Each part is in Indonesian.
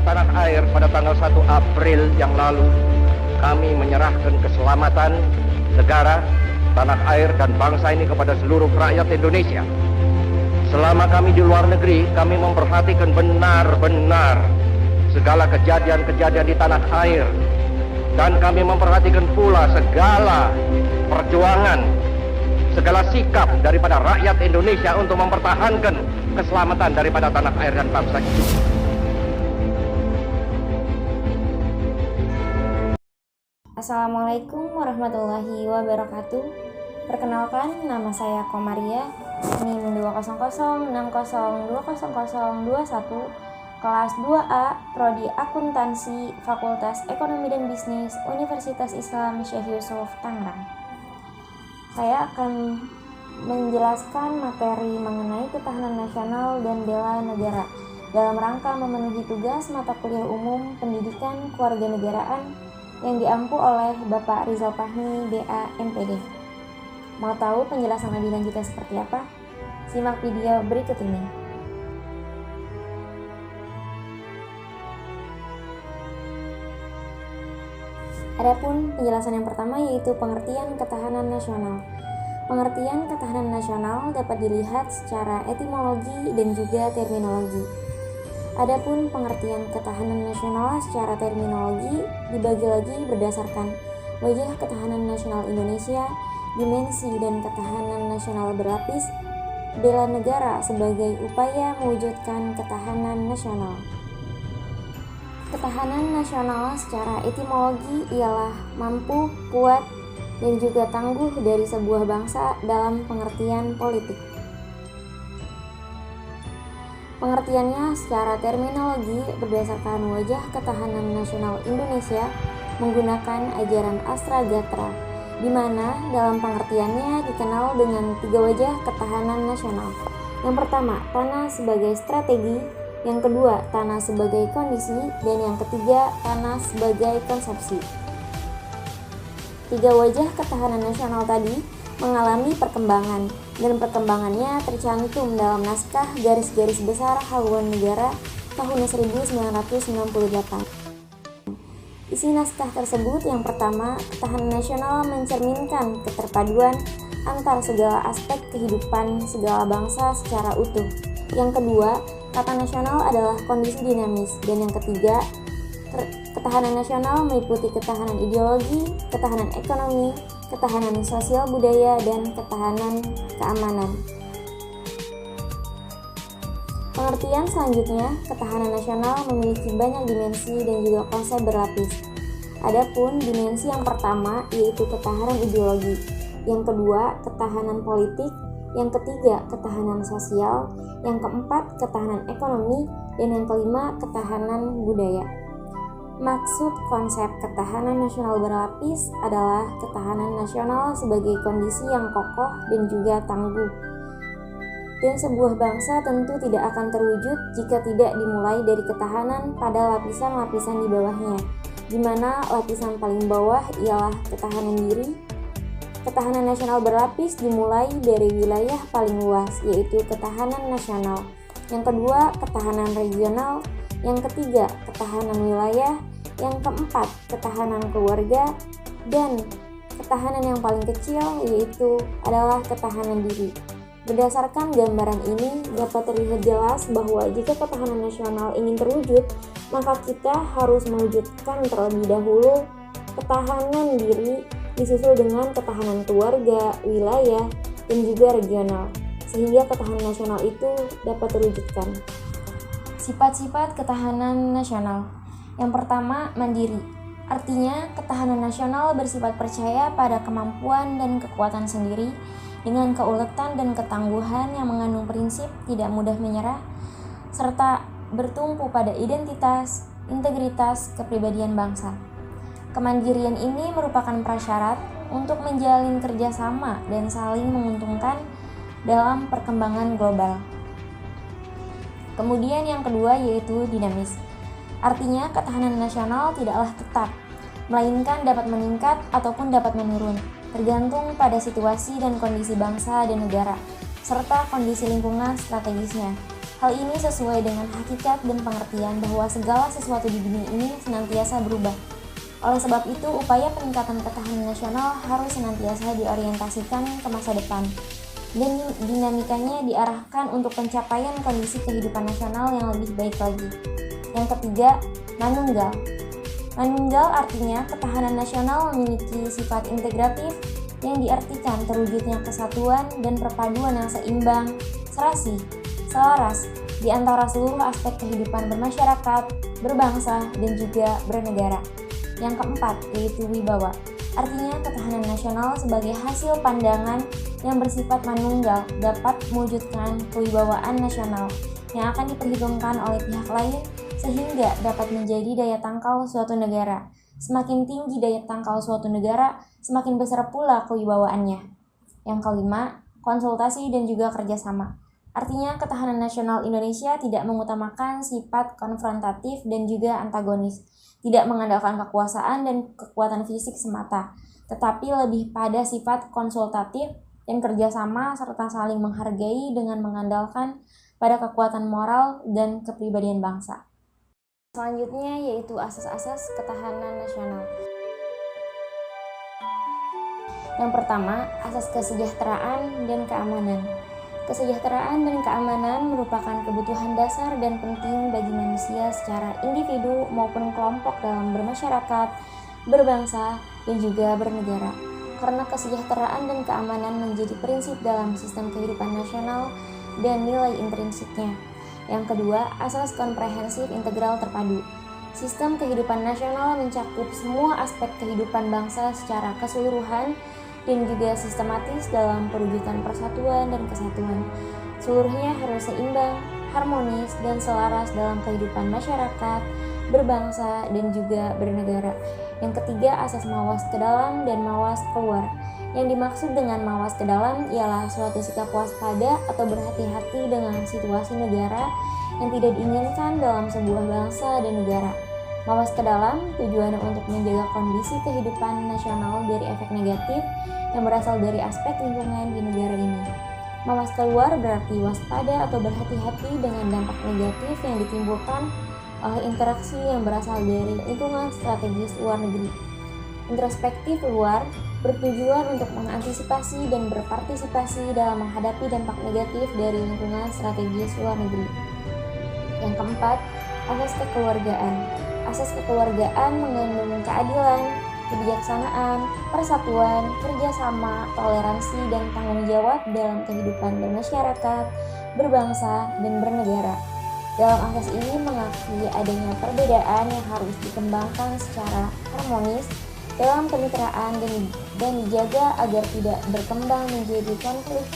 tanah air pada tanggal 1 April yang lalu, kami menyerahkan keselamatan negara, tanah air, dan bangsa ini kepada seluruh rakyat Indonesia. Selama kami di luar negeri, kami memperhatikan benar-benar segala kejadian-kejadian di tanah air. Dan kami memperhatikan pula segala perjuangan, segala sikap daripada rakyat Indonesia untuk mempertahankan keselamatan daripada tanah air dan bangsa itu. Assalamualaikum warahmatullahi wabarakatuh. Perkenalkan, nama saya Komaria, NIM 20060200021, kelas 2A, Prodi Akuntansi, Fakultas Ekonomi dan Bisnis, Universitas Islam Syekh Yusuf, Tangerang. Saya akan menjelaskan materi mengenai ketahanan nasional dan bela negara dalam rangka memenuhi tugas mata kuliah umum pendidikan kewarganegaraan yang diampu oleh Bapak Rizal Fahmi, BA, MPD. Mau tahu penjelasan lebih lanjutnya seperti apa? Simak video berikut ini. Adapun penjelasan yang pertama yaitu pengertian ketahanan nasional. Pengertian ketahanan nasional dapat dilihat secara etimologi dan juga terminologi. Adapun pengertian ketahanan nasional secara terminologi dibagi lagi berdasarkan wajah ketahanan nasional Indonesia, dimensi dan ketahanan nasional berlapis, bela negara sebagai upaya mewujudkan ketahanan nasional. Ketahanan nasional secara etimologi ialah mampu, kuat, dan juga tangguh dari sebuah bangsa dalam pengertian politik. Pengertiannya secara terminologi berdasarkan wajah ketahanan nasional Indonesia menggunakan ajaran Astragatra, di mana dalam pengertiannya dikenal dengan 3 wajah ketahanan nasional. Yang pertama, tanah sebagai strategi, yang kedua, tanah sebagai kondisi, dan yang ketiga, tanah sebagai konsepsi. 3 wajah ketahanan nasional tadi mengalami perkembangan, dan perkembangannya tercantum dalam naskah Garis-Garis Besar Haluan Negara tahun 1998. Isi naskah tersebut yang pertama, ketahanan nasional mencerminkan keterpaduan antar segala aspek kehidupan segala bangsa secara utuh. Yang kedua, kata nasional adalah kondisi dinamis, dan yang ketiga, ketahanan nasional meliputi ketahanan ideologi, ketahanan ekonomi, ketahanan sosial budaya, dan ketahanan keamanan. Pengertian selanjutnya, ketahanan nasional memiliki banyak dimensi dan juga konsep berlapis. Adapun dimensi yang pertama yaitu ketahanan ideologi, yang kedua ketahanan politik, yang ketiga ketahanan sosial, yang keempat ketahanan ekonomi, dan yang kelima ketahanan budaya. Maksud konsep ketahanan nasional berlapis adalah ketahanan nasional sebagai kondisi yang kokoh dan juga tangguh. Dan sebuah bangsa tentu tidak akan terwujud jika tidak dimulai dari ketahanan pada lapisan-lapisan di bawahnya, di mana lapisan paling bawah ialah ketahanan diri. Ketahanan nasional berlapis dimulai dari wilayah paling luas, yaitu ketahanan nasional. Yang kedua, ketahanan regional. Yang ketiga, ketahanan wilayah. Yang keempat, ketahanan keluarga. Dan ketahanan yang paling kecil yaitu adalah ketahanan diri. Berdasarkan gambaran ini dapat terlihat jelas bahwa jika ketahanan nasional ingin terwujud, maka kita harus mewujudkan terlebih dahulu ketahanan diri disusul dengan ketahanan keluarga, wilayah, dan juga regional, sehingga ketahanan nasional itu dapat terwujudkan. Sifat-sifat ketahanan nasional. Yang pertama, mandiri. Artinya, ketahanan nasional bersifat percaya pada kemampuan dan kekuatan sendiri dengan keuletan dan ketangguhan yang mengandung prinsip tidak mudah menyerah, serta bertumpu pada identitas, integritas, kepribadian bangsa. Kemandirian ini merupakan prasyarat untuk menjalin kerjasama dan saling menguntungkan dalam perkembangan global. Kemudian yang kedua yaitu dinamis. Artinya ketahanan nasional tidaklah tetap, melainkan dapat meningkat ataupun dapat menurun, tergantung pada situasi dan kondisi bangsa dan negara, serta kondisi lingkungan strategisnya. Hal ini sesuai dengan hakikat dan pengertian bahwa segala sesuatu di dunia ini senantiasa berubah. Oleh sebab itu, upaya peningkatan ketahanan nasional harus senantiasa diorientasikan ke masa depan, dan dinamikanya diarahkan untuk pencapaian kondisi kehidupan nasional yang lebih baik lagi. Yang ketiga, manunggal. Manunggal artinya ketahanan nasional memiliki sifat integratif yang diartikan terwujudnya kesatuan dan perpaduan yang seimbang, serasi, selaras di antara seluruh aspek kehidupan bermasyarakat, berbangsa, dan juga bernegara. Yang keempat, yaitu wibawa. Artinya ketahanan nasional sebagai hasil pandangan yang bersifat manunggal dapat mewujudkan kewibawaan nasional yang akan diperhitungkan oleh pihak lain sehingga dapat menjadi daya tangkal suatu negara. Semakin tinggi daya tangkal suatu negara, semakin besar pula kewibawaannya. Yang kelima, konsultasi dan juga kerjasama. Artinya ketahanan nasional Indonesia tidak mengutamakan sifat konfrontatif dan juga antagonis, tidak mengandalkan kekuasaan dan kekuatan fisik semata, tetapi lebih pada sifat konsultatif dan kerjasama serta saling menghargai dengan mengandalkan pada kekuatan moral dan kepribadian bangsa. Selanjutnya yaitu asas-asas ketahanan nasional. Yang pertama, asas kesejahteraan dan keamanan. Kesejahteraan dan keamanan merupakan kebutuhan dasar dan penting bagi manusia secara individu maupun kelompok dalam bermasyarakat, berbangsa, dan juga bernegara. Karena kesejahteraan dan keamanan menjadi prinsip dalam sistem kehidupan nasional dan nilai intrinsiknya. Yang kedua, asas komprehensif integral terpadu. Sistem kehidupan nasional mencakup semua aspek kehidupan bangsa secara keseluruhan dan juga sistematis dalam perwujudan persatuan dan kesatuan. Seluruhnya harus seimbang, harmonis, dan selaras dalam kehidupan masyarakat, berbangsa, dan juga bernegara. Yang ketiga, asas mawas ke dalam dan mawas keluar. Yang dimaksud dengan mawas ke dalam ialah suatu sikap waspada atau berhati-hati dengan situasi negara yang tidak diinginkan dalam sebuah bangsa dan negara. Mawas ke dalam tujuannya untuk menjaga kondisi kehidupan nasional dari efek negatif yang berasal dari aspek lingkungan di negara ini. Mawas keluar berarti waspada atau berhati-hati dengan dampak negatif yang ditimbulkan oleh interaksi yang berasal dari lingkungan strategis luar negeri. Introspektif luar bertujuan untuk mengantisipasi dan berpartisipasi dalam menghadapi dampak negatif dari lingkungan strategis luar negeri. Yang keempat, asas kekeluargaan. Asas kekeluargaan mengandung keadilan, kebijaksanaan, persatuan, kerjasama, toleransi, dan tanggung jawab dalam kehidupan bermasyarakat, berbangsa, dan bernegara. Dalam asas ini mengakui adanya perbedaan yang harus dikembangkan secara harmonis dalam kemitraan dan dijaga agar tidak berkembang menjadi konflik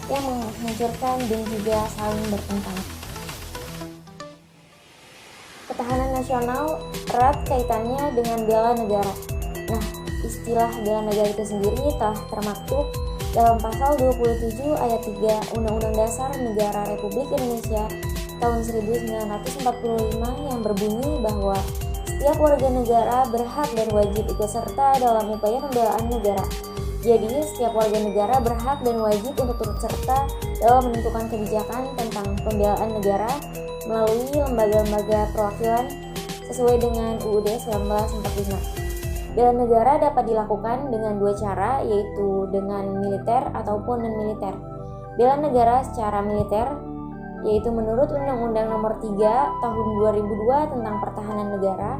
yang menghancurkan dan juga saling bertentangan. Ketahanan nasional erat kaitannya dengan bela negara. Nah, istilah bela negara itu sendiri telah termaktub dalam pasal 27 ayat 3 Undang-Undang Dasar Negara Republik Indonesia tahun 1945 yang berbunyi bahwa setiap warga negara berhak dan wajib ikut serta dalam upaya pembelaan negara. Jadi, setiap warga negara berhak dan wajib untuk turut serta dalam menentukan kebijakan tentang pembelaan negara melalui lembaga-lembaga perwakilan sesuai dengan UUD 1945. Bela negara dapat dilakukan dengan dua cara, yaitu dengan militer ataupun non-militer. Bela negara secara militer yaitu menurut Undang-Undang Nomor 3 Tahun 2002 tentang Pertahanan Negara,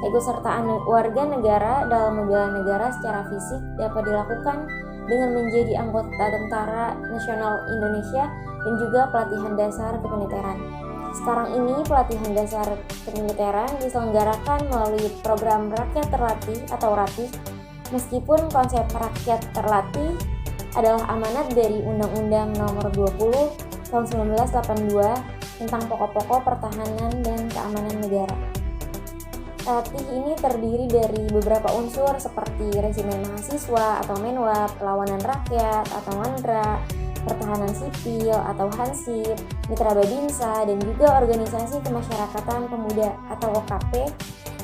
keikutsertaan warga negara dalam membela negara secara fisik dapat dilakukan dengan menjadi anggota Tentara Nasional Indonesia dan juga pelatihan dasar kemiliteran. Sekarang ini pelatihan dasar kemiliteran diselenggarakan melalui program Rakyat Terlatih atau RATIS, meskipun konsep rakyat terlatih adalah amanat dari Undang-Undang Nomor 20 tahun 1982 tentang pokok-pokok pertahanan dan keamanan negara. Latih ini terdiri dari beberapa unsur seperti resimen mahasiswa atau menwab, lawanan rakyat atau mandra, pertahanan sipil atau hansip, mitra babinsa, dan juga organisasi kemasyarakatan pemuda atau OKP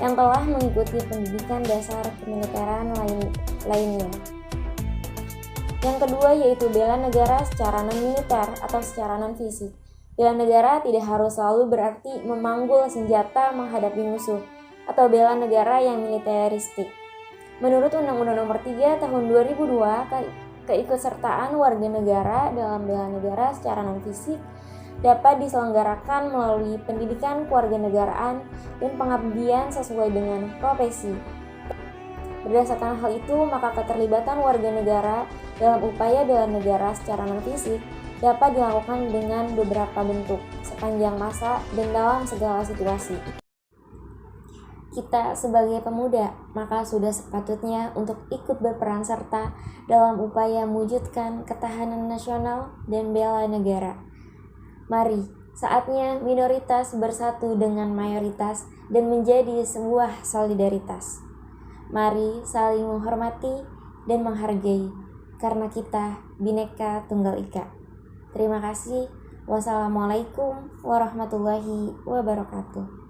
yang telah mengikuti pendidikan dasar kemiliteran lainnya. Yang kedua yaitu bela negara secara non-militer atau secara non-fisik. Bela negara tidak harus selalu berarti memanggul senjata menghadapi musuh atau bela negara yang militeristik. Menurut Undang-Undang Nomor 3 Tahun 2002, keikutsertaan warga negara dalam bela negara secara non-fisik dapat diselenggarakan melalui pendidikan kewarganegaraan dan pengabdian sesuai dengan profesi. Berdasarkan hal itu, maka keterlibatan warga negara dalam upaya bela negara secara non-fisik dapat dilakukan dengan beberapa bentuk, sepanjang masa dan dalam segala situasi. Kita sebagai pemuda, maka sudah sepatutnya untuk ikut berperan serta dalam upaya mewujudkan ketahanan nasional dan bela negara. Mari, saatnya minoritas bersatu dengan mayoritas dan menjadi sebuah solidaritas. Mari saling menghormati dan menghargai, karena kita Bhinneka Tunggal Ika. Terima kasih. Wassalamualaikum warahmatullahi wabarakatuh.